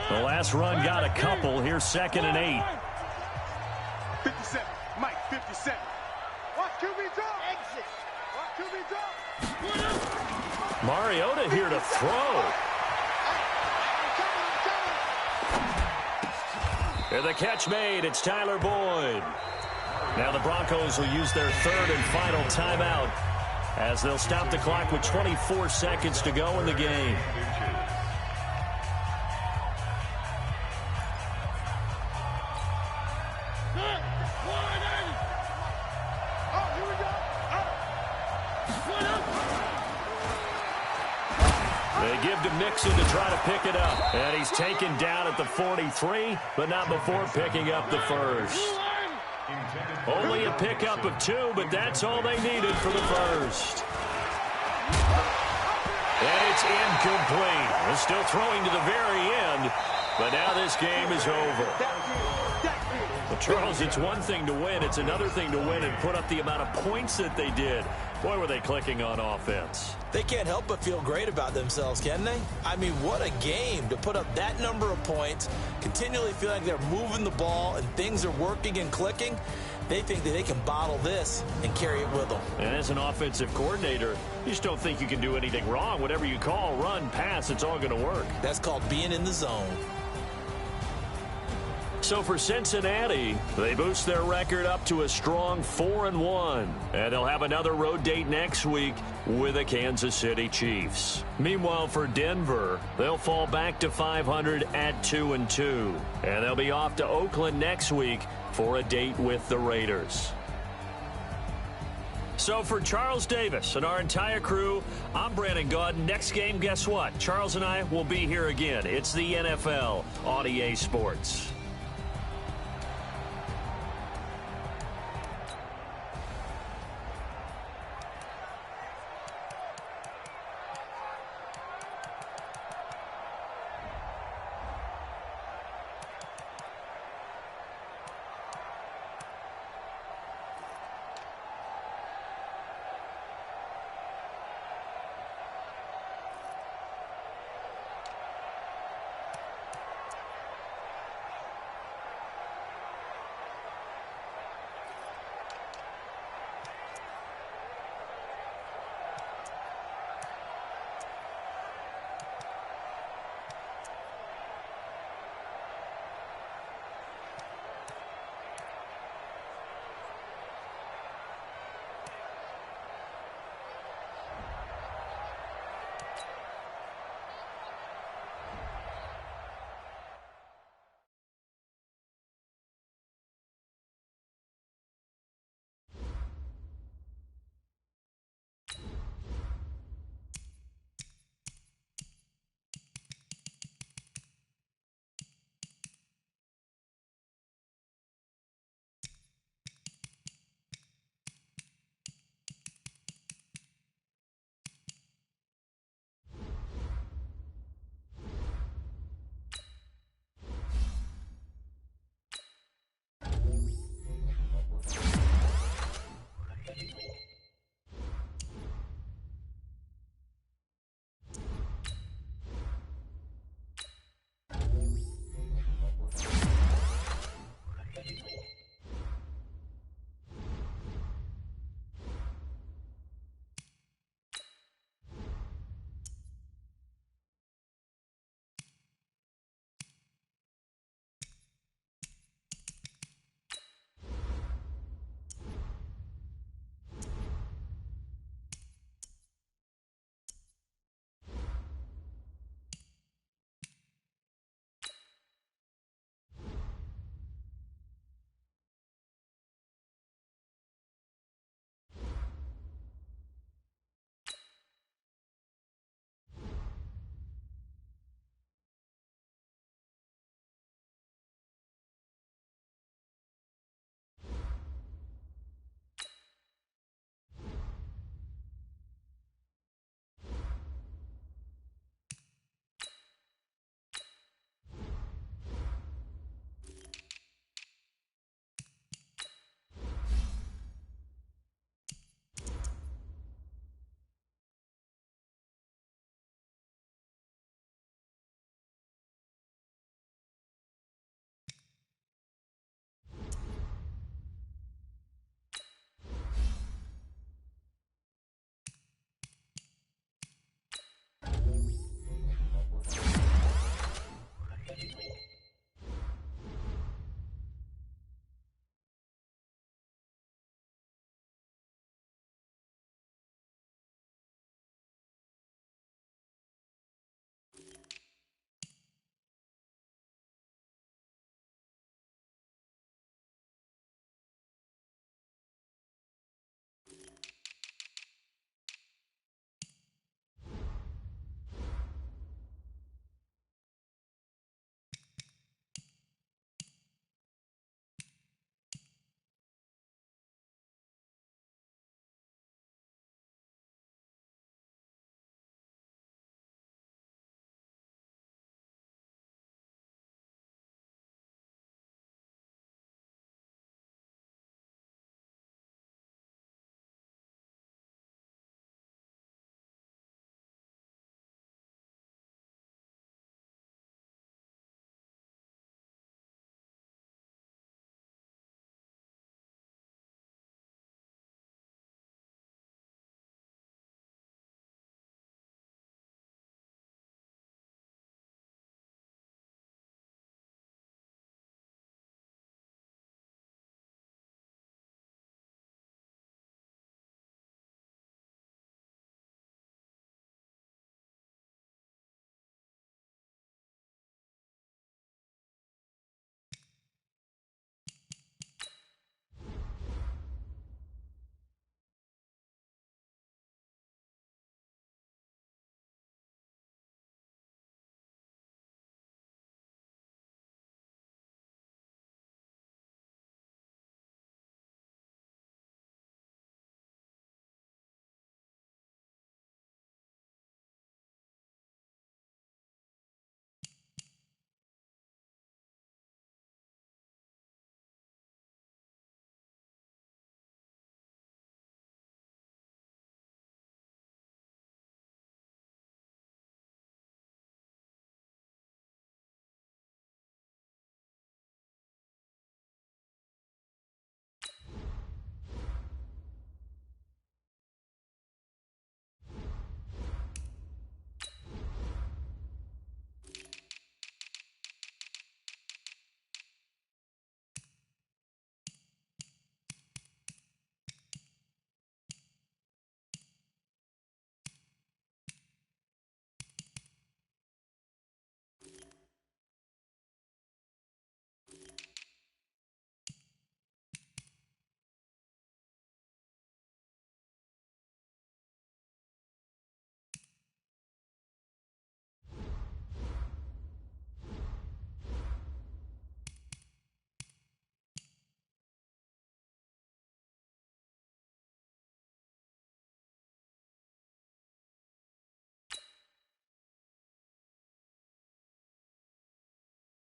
The last run got a couple. Here's 2nd and 8. 57. Mike, 57. Watch QB drop. Exit. Watch QB drop. Mariota here to throw. And the catch made. It's Tyler Boyd. Now the Broncos will use their 3rd and final timeout as they'll stop the clock with 24 seconds to go in the game. Mixon to try to pick it up. And he's taken down at the 43, but not before picking up the first. Only a pickup of 2, but that's all they needed for the first. And it's incomplete. They're still throwing to the very end, but now this game is over. Well, Charles, it's one thing to win. It's another thing to win and put up the amount of points that they did. Boy, were they clicking on offense. They can't help but feel great about themselves, can they? I mean, what a game to put up that number of points, continually feel like they're moving the ball and things are working and clicking. They think that they can bottle this and carry it with them. And as an offensive coordinator, you just don't think you can do anything wrong. Whatever you call, run, pass, it's all going to work. That's called being in the zone. So for Cincinnati, they boost their record up to a strong 4-1. And they'll have another road date next week with the Kansas City Chiefs. Meanwhile, for Denver, they'll fall back to 500 at 2-2. And they'll be off to Oakland next week for a date with the Raiders. So for Charles Davis and our entire crew, I'm Brandon Gaudin. Next game, guess what? Charles and I will be here again. It's the NFL on EA Sports.